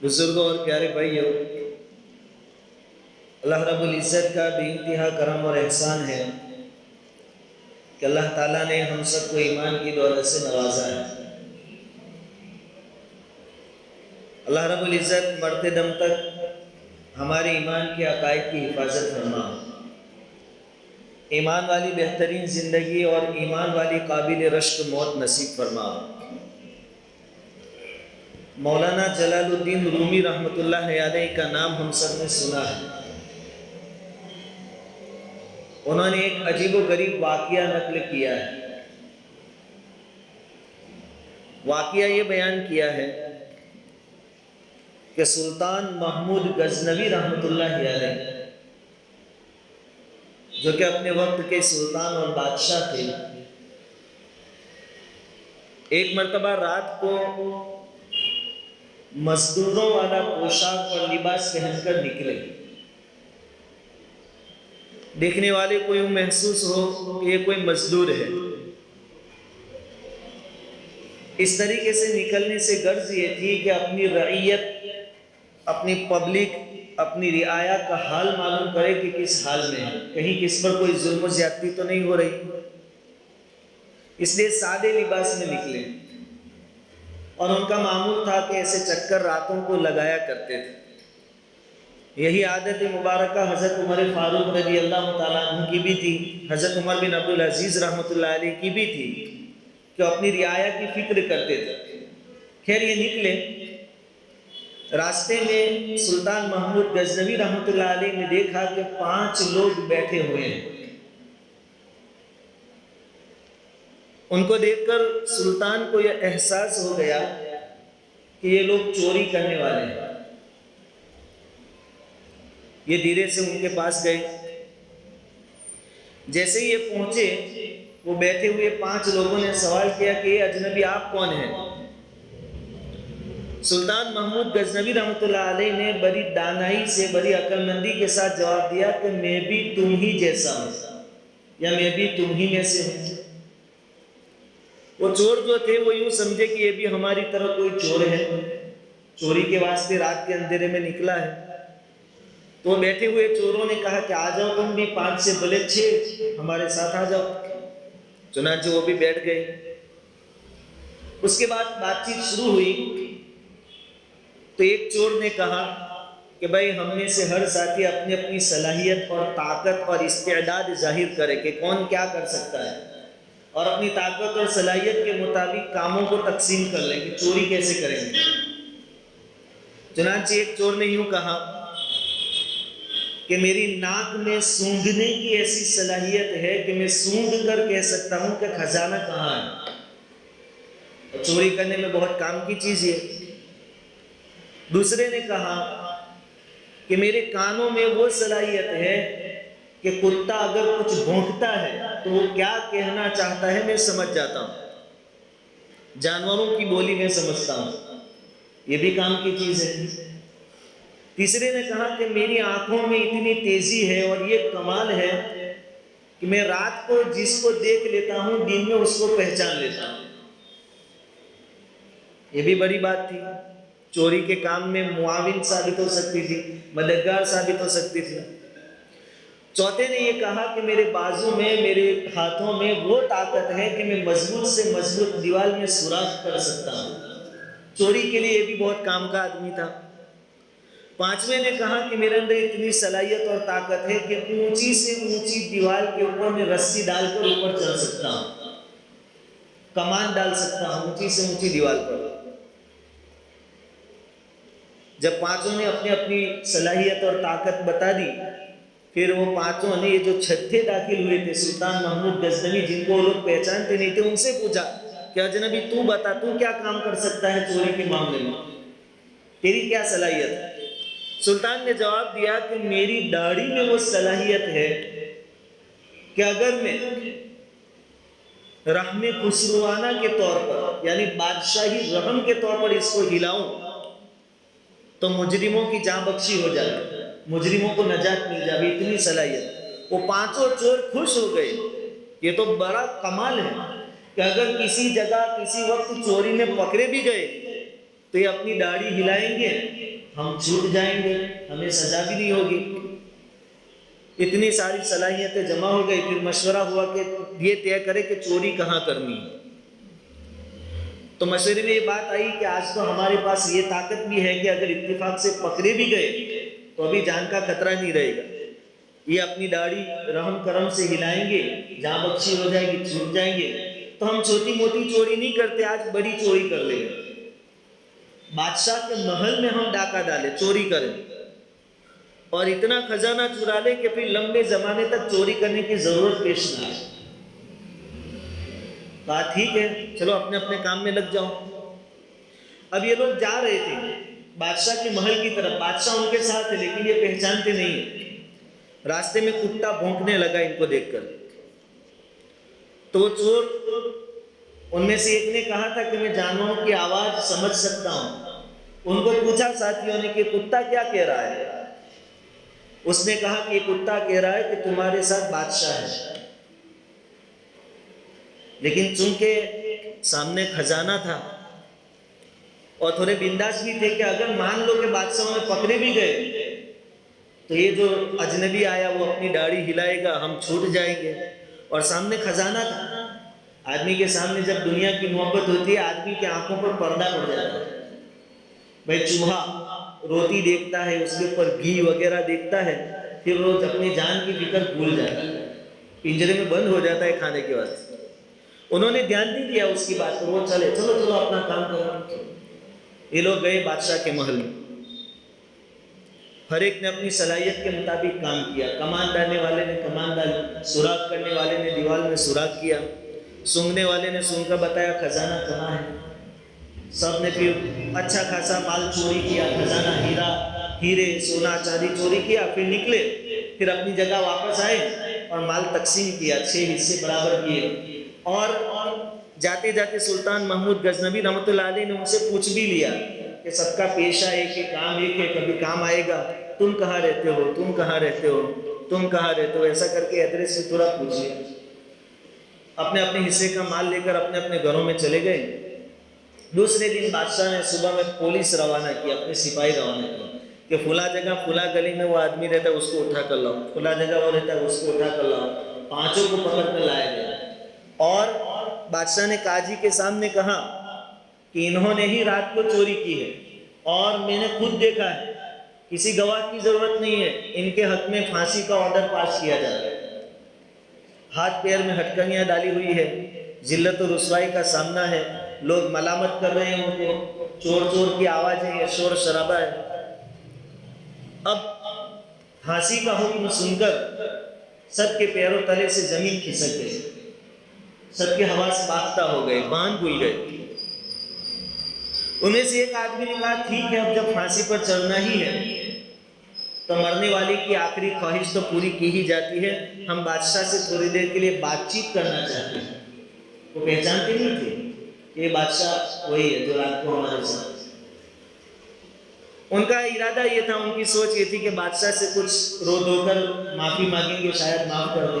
बुजुर्गों और प्यारे भाइयों, अल्लाह रब्बुल इज़्ज़त का बेइंतहा करम और एहसान है कि अल्लाह ताला ने हम सबको ईमान की दौलत से नवाजा है। अल्लाह रब्बुल इज़्ज़त मरते दम तक हमारे ईमान के अकायद की हिफाजत फरमा, ईमान वाली बेहतरीन ज़िंदगी और ईमान वाली काबिल रश्क मौत नसीब फरमा। मौलाना जलालुद्दीन रूमी रहमतुल्लाह अलैह का नाम हम सब ने सुना है। उन्होंने एक अजीब व गरीब वाक़िया नकल किया है। वाक़िया ये बयान किया है कि सुल्तान महमूद गजनवी रहमतुल्लाह अलैह, जो कि अपने वक्त के सुल्तान और बादशाह थे, एक मर्तबा रात को मजदूरों वाला पोशाक और लिबास पहनकर निकले। देखने वाले को यूं महसूस हो कि ये कोई मजदूर है। इस तरीके से निकलने से गर्ज ये थी कि अपनी रईयत, अपनी पब्लिक, अपनी रियाया का हाल मालूम करे कि किस हाल में है, कहीं किस पर कोई जुल्म ज्यादती तो नहीं हो रही। इसलिए सादे लिबास में निकले और उनका मामूल था कि ऐसे चक्कर रातों को लगाया करते थे। यही आदत मुबारक हज़रत उमर फारूक रज़ी अल्लाह तआला अन्हु की भी थी, हज़रत उमर बिन अब्दुल अजीज़ रहमतुल्लाह अलैह की भी थी कि अपनी रियाया की फिक्र करते थे। खैर ये निकले, रास्ते में सुल्तान महमूद गजनवी रहमतुल्लाह अलैह ने देखा कि 5 लोग बैठे हुए हैं। उनको देखकर सुल्तान को यह एहसास हो गया कि ये लोग चोरी करने वाले हैं। ये धीरे से उनके पास गए। जैसे ही ये पहुंचे, वो बैठे हुए 5 लोगों ने सवाल किया कि ये अजनबी आप कौन हैं? सुल्तान महमूद गजनवी रहमतुल्लाह अलैह ने बड़ी दानाई से, बड़ी अक्लमंदी के साथ जवाब दिया कि मैं भी तुम ही जैसा हूं, या मैं भी तुम ही में से हूं। वो चोर जो थे वो यूं समझे कि ये भी हमारी तरह कोई चोर है, चोरी के वास्ते रात के अंधेरे में निकला है। तो बैठे हुए चोरों ने कहा कि आ जाओ, तुम भी 5 से भले 6 हमारे साथ आ जाओ। चुनांचे वो भी बैठ गए। उसके बाद बातचीत शुरू हुई तो एक चोर ने कहा कि भाई, हमने से हर साथी अपनी अपनी सलाहियत और ताकत और इस्तेदाद जाहिर करे कि कौन क्या कर सकता है, और अपनी ताकत और सलाहियत के मुताबिक कामों को तकसीम कर लेंगे, चोरी कैसे करेंगे। चुनांचे एक चोर ने यूं कहा कि मेरी नाक में सूंघने की ऐसी सलाहियत है कि मैं सूंघ कर कह सकता हूं कि खजाना कहाँ है। चोरी करने में बहुत काम की चीज है। दूसरे ने कहा कि मेरे कानों में वो सलाहियत है कि कुत्ता अगर कुछ भौंकता है तो वो क्या कहना चाहता है मैं समझ जाता हूं, जानवरों की बोली में समझता हूं, ये भी काम की चीज है। तीसरे ने कहा कि मेरी आंखों में इतनी तेजी है और ये कमाल है कि मैं रात को जिसको देख लेता हूं दिन में उसको पहचान लेता हूं। ये भी बड़ी बात थी, चोरी के काम में मुआविन साबित हो सकती थी, मददगार साबित हो सकती थी। चौथे ने ये कहा कि मेरे बाजू में, मेरे हाथों में वो ताकत है कि मैं मजबूत से मजबूत दीवार में सुराख कर सकता हूं। चोरी के लिए ये भी बहुत काम का आदमी था। पांचवें ने कहा कि मेरे अंदर इतनी सलाहियत और ताकत है कि ऊंची से ऊंची दीवार के ऊपर मैं रस्सी डालकर ऊपर चढ़ सकता हूं, कमान डाल सकता हूं ऊंची से ऊंची दीवार पर। जब पांचों ने अपनी अपनी सलाहियत और ताकत बता दी, फिर वो पांचों ने, ये जो छठे दाखिल हुए थे सुल्तान महमूद गजनवी, जिनको वो लोग पहचानते नहीं थे, उनसे पूछा कि अजनबी तू बता, तू क्या काम कर सकता है चोरी के मामले में, तेरी क्या सलाहियत है? सुल्तान ने जवाब दिया कि मेरी दाढ़ी में वो सलाहियत है कि अगर मैं रहमे खुसरुआना के तौर पर, यानी बादशाही रहम के तौर पर इसको हिलाऊं तो मुजरिमों की जान बख्शी हो जाए, मुजरिमों को नजात मिल जाए, इतनी सलाहियत। वो पांचों चोर खुश हो गए। ये तो बड़ा कमाल है कि अगर किसी जगह किसी वक्त चोरी में पकड़े भी गए तो ये अपनी दाढ़ी हिलाएंगे, हम छूट जाएंगे, हमें सजा भी नहीं होगी। इतनी सारी सलाहियतें जमा हो गई। फिर मशवरा हुआ कि ये तय करे कि चोरी कहाँ करनी है। तो मशवरे में ये बात आई कि आज तो हमारे पास ये ताकत भी है कि अगर इत्तेफाक से पकड़े भी गए तो अभी जान का खतरा नहीं रहेगा। ये अपनी दाढ़ी रहम करम से हिलाएंगे, जान बख्शी हो जाएगी, छूट जाएंगे। तो हम छोटी मोटी चोरी नहीं करते, आज बड़ी चोरी कर लेंगे। बादशाह के महल में हम डाका डाले, चोरी करें और इतना खजाना चुरा ले कि फिर लंबे जमाने तक चोरी करने की जरूरत पेश ना आए। बात ठीक है, चलो अपने अपने काम में लग जाओ। अब ये लोग जा रहे थे बादशाह के महल की तरफ। बादशाह उनके साथ है लेकिन ये पहचानते नहीं है। रास्ते में कुत्ता भौंकने लगा इनको देखकर। तो वो चोर उनमें से एक ने कहा था कि मैं जानवरों की आवाज समझ सकता हूं। उनको पूछा साथियों ने कि कुत्ता क्या कह रहा है। उसने कहा कि कुत्ता कह रहा है कि तुम्हारे साथ बादशाह है। लेकिन चूंकि सामने खजाना था और थोड़े बिंदास भी थे कि अगर मान लो कि बादशाह में पकड़े भी गए तो ये जो अजनबी आया वो अपनी दाढ़ी हिलाएगा, हम छूट जाएंगे। और सामने खजाना था। आदमी के सामने जब दुनिया की मोहब्बत होती है आदमी की आंखों पर पर्दा पड़ जाता है। भाई चूहा रोटी देखता है, उसके ऊपर घी वगैरह देखता है, फिर रोज अपनी जान की फिक्र भूल जाता है, पिंजरे में बंद हो जाता है खाने के वास्ते। उन्होंने ध्यान नहीं दिया उसकी बात पर। वो चले, चलो चलो अपना काम करो। ये लोग गए बादशाह के महल में। हर एक ने अपनी सलाहियत के मुताबिक काम किया। कमान डालने वाले ने कमान डाली, सुराख करने वाले ने दीवार में सुराख किया, सूंघने वाले ने सूंघकर बताया खजाना कहाँ है। सब ने फिर अच्छा खासा माल चोरी किया, खजाना हीरे सोना चांदी चोरी किया। फिर निकले, फिर अपनी जगह वापस आए और माल तकसीम किया, 6 हिस्से बराबर किए। और जाते जाते सुल्तान महमूद गजनवी रहमतुल्लाह अलैह ने उनसे पूछ भी लिया कि सबका पेशा एक है, काम एक है, कभी काम आएगा। तुम कहाँ रहते हो, तुम कहाँ रहते हो, तुम कहाँ रहते हो, ऐसा करके एड्रेस से थोड़ा पूछ लिया। अपने अपने हिस्से का माल लेकर अपने अपने घरों में चले गए। दूसरे दिन बादशाह ने सुबह में पुलिस रवाना की, अपने सिपाही रवाना किया कि फुला जगह फुला गली में वो आदमी रहता है उसको उठा कर लाओ, फुला जगह वो रहता है उसको उठा कर लाओ। 5 को पकड़ कर लाया गया। और बादशाह ने काजी के सामने कहा कि इन्होंने ही रात को चोरी की है और मैंने खुद देखा है, किसी गवाह की जरूरत नहीं है, इनके हक में फांसी का ऑर्डर पास किया जा रहा है। हाथ पैर में हटकनियां डाली हुई है, जिल्लत और रुसवाई का सामना है, लोग मलामत कर रहे हैं उनको, चोर चोर की आवाजें है, शोर शराबा है। अब फांसी का हुक्म सुनकर सबके पैरों तले से जमीन खिसक गई, सबके हवास बाख्ता हो गए, बांध भूल गए। उनमें से एक आदमी ने कहा ठीक है, अब जब फांसी पर चढ़ना ही है तो मरने वाले की आखिरी ख्वाहिश तो पूरी की ही जाती है, हम बादशाह से थोड़ी देर के लिए बातचीत करना चाहते हैं। वो पहचानते नहीं थे ये बादशाह वही है जो रात को हमारे साथ। उनका इरादा ये था, उनकी सोच ये थी कि बादशाह से कुछ रो धोकर माफी मांगेंगे, शायद माफ कर दे।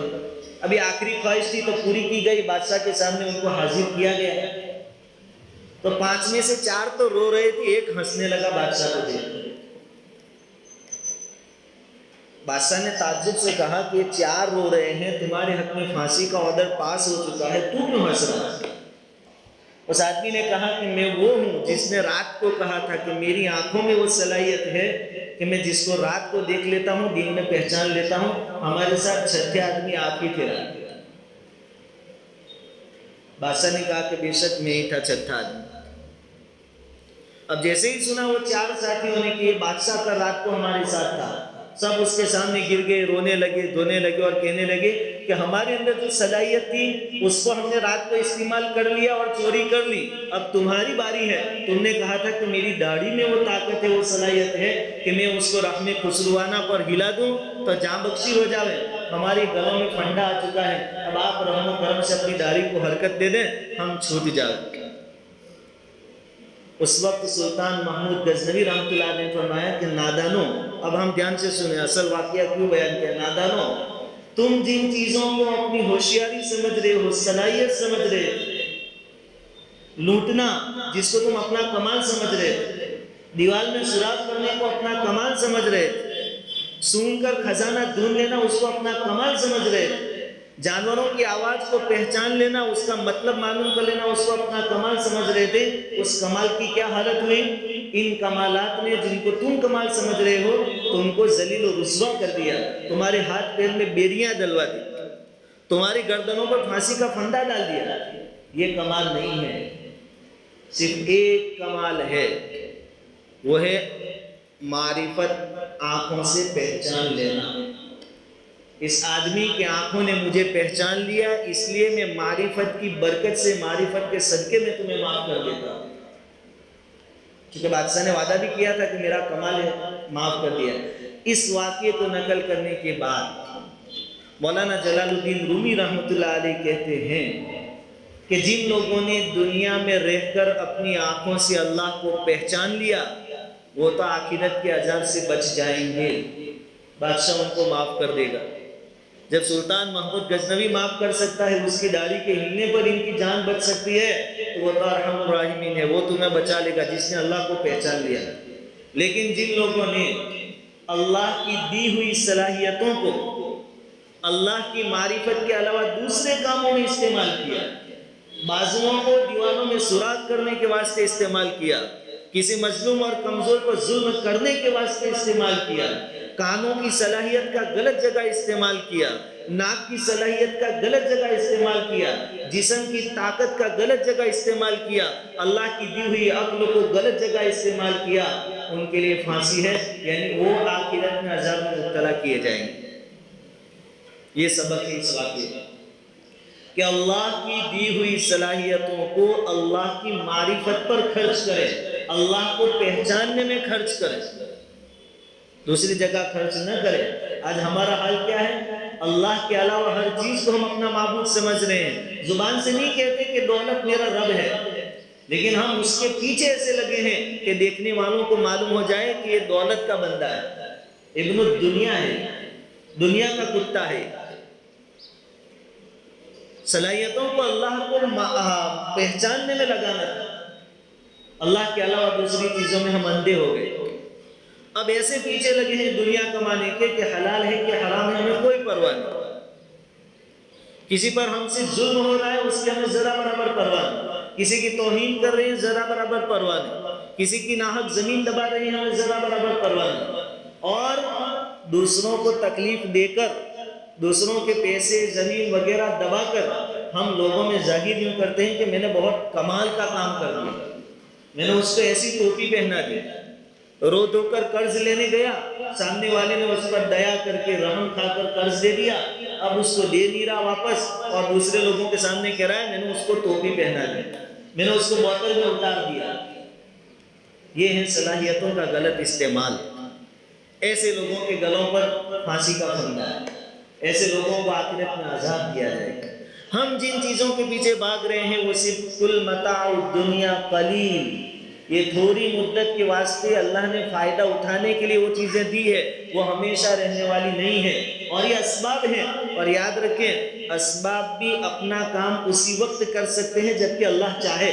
अभी आखिरी ख्वाहिश थी तो पूरी की गई। बादशाह के सामने उनको हाजिर किया गया। तो 5 में से 4 तो रो रहे थे, एक हंसने लगा बादशाह को देख। बादशाह ने ताज्जुब से कहा कि 4 रो रहे हैं, तुम्हारे हक में फांसी का ऑर्डर पास हो चुका है, तू क्यों हंस रहा है? उस आदमी ने कहा कि मैं वो हूं जिसने रात को कहा था कि मेरी आंखों में वो सलाहियत है कि मैं जिसको रात को देख लेता हूं दिन में पहचान लेता हूं। हमारे साथ 6ठे आदमी आप ही थे। बादशाह ने कहा कि बेशक मैं ही था 6ठा आदमी। अब जैसे ही सुना वो 4 साथियों ने कि बादशाह का रात को हमारे साथ था, सब उसके सामने गिर गए, रोने लगे, धोने लगे और कहने लगे कि हमारे अंदर जो सलाहियत थी उसको हमने रात को इस्तेमाल कर लिया और चोरी कर ली। अब तुम्हारी बारी है। तुमने कहा था कि मेरी दाढ़ी में वो ताकत है, वो सलाहियत है कि मैं उसको रहमे खुसरुआना पर हिला दूं तो जान बख्शी हो जावे। हमारे गलों में फंडा आ चुका है, अब आप रहम करम से अपनी दाढ़ी को हरकत दे दें, हम छूट जाए। उस वक्त सुल्तान महमूद गजनवी रहमतुल्लाह अलैह ने फरमाया कि नादानो, अब हम ध्यान से सुने असल वाकया क्यों बयान किया। नादानो, तुम जिन चीजों को अपनी होशियारी समझ रहे हो, सलाहियत समझ रहे हो, लूटना जिसको तुम अपना कमाल समझ रहे थे, दीवार में सुराख करने को अपना कमाल समझ रहे थे, सूंघ कर खजाना ढूंढ लेना उसको अपना कमाल समझ रहे थे, जानवरों की आवाज को पहचान लेना, उसका मतलब मालूम कर लेना उसको अपना कमाल समझ रहे थे। उस कमाल की क्या हालत हुई? इन कमालात ने जिनको तुम कमाल समझ रहे हो तुमको जलील और रुस्वा कर दिया, तुम्हारे हाथ पैर में बेड़ियां डलवा दी, तुम्हारी गर्दनों पर फांसी का फंदा डाल दिया। ये कमाल नहीं है, सिर्फ एक कमाल है, वो है मारिफत, आंखों से पहचान लेना। इस आदमी के आंखों ने मुझे पहचान लिया, इसलिए मैं मारिफत की बरकत से, मारिफत के सदके में तुम्हें माफ कर देता हूं। क्योंकि बादशाह ने वादा भी किया था कि मेरा कमाल है, माफ कर दिया। इस वाक़ये को नकल करने के बाद मौलाना जलालुद्दीन रूमी रहमतुल्लाह अलैह कहते हैं कि जिन लोगों ने दुनिया में रहकर अपनी आंखों से अल्लाह को पहचान लिया वो तो आखिरत के अजाब से बच जाएंगे, बादशाह उनको माफ कर देगा। जब सुल्तान महमूद गजनवी माफ कर सकता है, उसकी दाढ़ी के हिलने पर इनकी जान बच सकती है, तो वो तो अरहमुर राहिमीन है, वो तुम्हें बचा लेगा जिसने अल्लाह को पहचान लिया। लेकिन जिन लोगों ने अल्लाह की दी हुई सलाहियतों को अल्लाह की मारिफत के अलावा दूसरे कामों में इस्तेमाल किया, बाजुओं को दीवारों में सुराख करने के वास्ते इस्तेमाल किया, किसी मजलूम और कमजोर पर जुल्म करने के वास्ते इस्तेमाल किया, कानों की सलाहियत का गलत जगह इस्तेमाल किया, नाक की सलाहियत का गलत जगह इस्तेमाल किया, जिस्म की ताकत का गलत जगह इस्तेमाल किया, अल्लाह की दी हुई अक्ल को गलत जगह इस्तेमाल किया, उनके लिए फांसी है, यानी वो आखिरत में अज़ाब में मुब्तला किए जाएंगे। ये सबक है इस वाक़ये का कि अल्लाह की दी हुई सलाहियतों को अल्लाह की मारिफत पर खर्च करें, अल्लाह को पहचानने में खर्च करें, दूसरी जगह खर्च न करें। आज हमारा हाल क्या है? अल्लाह के अलावा हर चीज को हम अपना माबूद समझ रहे हैं। जुबान से नहीं कहते कि दौलत मेरा रब है, लेकिन हम उसके पीछे ऐसे लगे हैं कि देखने वालों को मालूम हो जाए कि ये दौलत का बंदा है, इब्न दुनिया है, दुनिया का कुत्ता है। सलाहियतों को अल्लाह को पहचानने में लगाना था, अल्लाह के अलावा दूसरी चीजों में हम अंधे हो गए। अब ऐसे पीछे लगे हैं दुनिया कमाने के कि हलाल है कि हराम है, हमें कोई परवाह नहीं। किसी पर हमसे जुल्म हो रहा है उसकी हमें जरा बराबर परवाह नहीं, किसी की तौहीन कर रहे हैं जरा बराबर परवाह नहीं, किसी की नाहक जमीन दबा रहे हैं हमें जरा बराबर परवाह नहीं। और दूसरों को तकलीफ देकर, दूसरों के पैसे जमीन वगैरह दबाकर हम लोगों में जाहिर यूं करते हैं कि मैंने बहुत कमाल का काम कर दिया, मैंने उसको ऐसी टोपी पहना दी, रो धोकर कर्ज लेने गया, सामने वाले ने उस पर दया करके रहम खाकर कर्ज दे दिया, अब उसको दे नहीं रहा वापस, और दूसरे लोगों के सामने कह रहा है मैंने उसको टोपी पहना दी, मैंने उसको बोतल में उतार दिया। ये है सलाहियतों का गलत इस्तेमाल। ऐसे लोगों के गलों पर फांसी का फंदा है, ऐसे लोगों को आखिरत में आजाद किया जाएगा। हम जिन चीजों के पीछे भाग रहे हैं वो सिर्फ कुल मताउ दुनिया कलील, ये थोड़ी मुद्दत के वास्ते अल्लाह ने फायदा उठाने के लिए वो चीजें दी है, वो हमेशा रहने वाली नहीं है। और ये असबाब हैं, और याद रखें असबाब भी अपना काम उसी वक्त कर सकते हैं जबकि अल्लाह चाहे,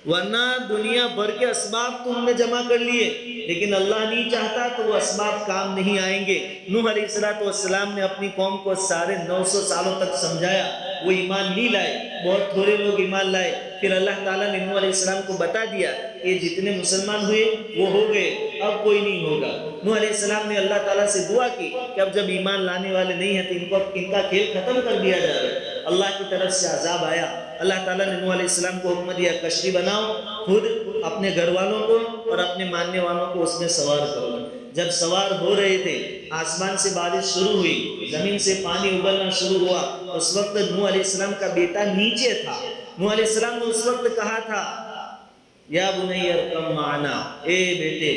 वरना दुनिया भर के असबाब तुमने जमा कर लिए, लेकिन अल्लाह नहीं चाहता तो वो असबाब काम नहीं आएंगे। नूह अलैहिस्सलाम ने अपनी कौम को साढ़े 900 सालों तक समझाया, वो ईमान नहीं लाए, बहुत थोड़े लोग ईमान लाए। फिर अल्लाह ताला ने नूह अलैहिस्सलाम को बता दिया कि जितने मुसलमान हुए वो हो गए, अब कोई नहीं होगा। नूह अलैहिस्सलाम ने अल्लाह ताला से दुआ की कि अब जब ईमान लाने वाले नहीं है तो इनका खेल खत्म कर दिया जाए। अल्लाह की तरफ से अजाब आया, अल्लाह ताला ने नूह अलैहिस्सलाम को हुक्म दिया कश्ती बनाओ, खुद अपने घर वालों को और अपने मानने वालों को उसमें सवार करो। जब सवार हो रहे थे आसमान से बारिश शुरू हुई, जमीन से पानी उबलना शुरू हुआ, उस वक्त नूह अलैहिस्सलाम का बेटा नीचे था। नूह अलैहिस्सलाम ने उस वक्त कहा था या बुनैया अरकम माना, ए बेटे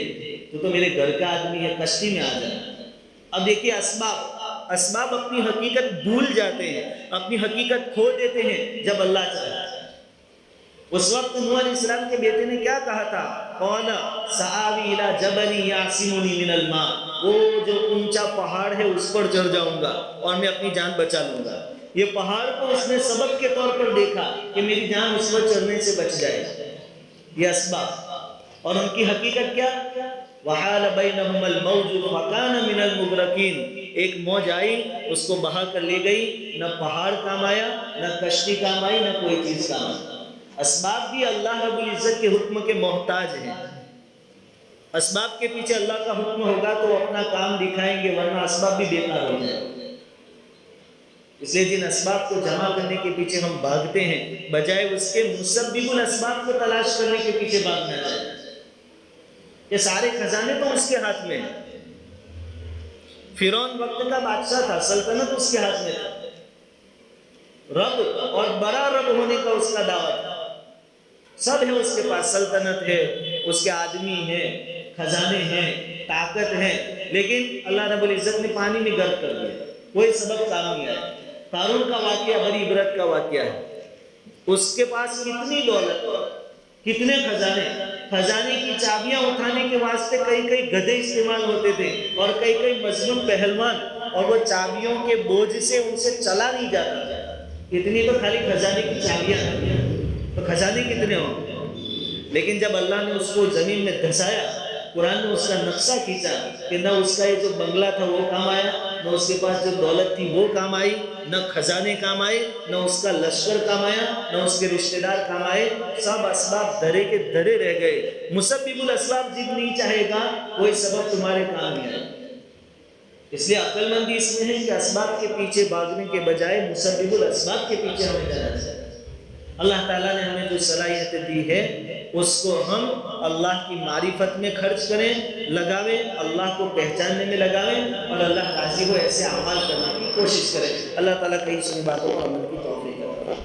तू तो मेरे घर का आदमी है, कश्ती में आ जा। अब देखिए असबाब, असबाब अपनी हकीकत भूल जाते हैं, अपनी हकीकत खो देते हैं जब अल्लाह चाहे। उस वक्त नूह अलैहिस्सलाम के बेटे ने क्या कहा था, कौला सआवी इला जबली यासिमुनी मिनल मा, वो जो ऊंचा पहाड़ है उस पर चढ़ जाऊंगा और मैं अपनी जान बचा लूंगा। ये पहाड़ को उसने सबब के तौर पर देखा कि मेरी जान उस पर चढ़ने से बच जाए, ये असबाब। और उनकी हकीकत क्या, वहाल बैनहुमुल मौज फकान मिनल मुगरकीन, एक मौज आई उसको बहा कर ले गई, न पहाड़ काम आया, न कश्ती काम आई, न कोई चीज काम आई। असबाब भी अल्लाह रब्बुल इज्जत के हुक्म के मोहताज हैं। असबाब के पीछे अल्लाह का हुक्म होगा तो अपना काम दिखाएंगे, वरना असबाब भी बेकार हो जाएंगे। इसलिए जिन असबाब को जमा करने के पीछे हम भागते हैं, बजाय उसके मुसब्बिबुल असबाब को तलाश करने के पीछे भागना चाहिए। ये सारे खजाने तो उसके हाथ में है। फिरौन वक्त का बादशाह था, सल्तनत उसके हाथ में था, रब और बड़ा रब होने का उसका दावा था, सब है उसके पास, सल्तनत है, उसके आदमी है, खजाने हैं, ताकत है, लेकिन अल्लाह रब्बुल इज्जत ने पानी में गर्क कर दिया, कोई सबब काम नहीं आया। कारून का वाकया बड़ी इबरत का वाकया है। उसके पास कितनी दौलत, कितने खजाने, खजाने की चाबियां उठाने के वास्ते कई कई गधे इस्तेमाल होते थे और कई कई मजलूम पहलवान, और वो चाबियों के बोझ से उनसे चला नहीं जाता। इतनी तो खाली खजाने की चाबियां, तो खजाने कितने होंगे। लेकिन जब अल्लाह ने उसको जमीन में धंसाया, कुरान ने उसका नक्शा खींचा कि न उसका ये जो बंगला था वो काम आया, न उसके पास जो दौलत थी वो काम आई, न खजाने काम आए, न उसका लश्कर काम आया, न उसके रिश्तेदार काम आए। सब असबाब धरे के धरे रह गए। मुसब्बिबुल असबाब जिद नहीं चाहेगा कोई सबब तुम्हारे काम नहीं आएगा। इसलिए अक्लमंदी इसमें है कि असबाब के पीछे भागने के बजाय मुसब्बिबुल असबाब के पीछे हमें जाना चाहिए। अल्लाह ताला ने हमें जो सलाहियत दी है उसको हम अल्लाह की मारिफत में खर्च करें, लगावें, अल्लाह को पहचानने में लगावें और अल्लाह राजी हो ऐसे अमाल करने की कोशिश करें। अल्लाह ताला कई सारी बातों को अमल की तौफीक दे।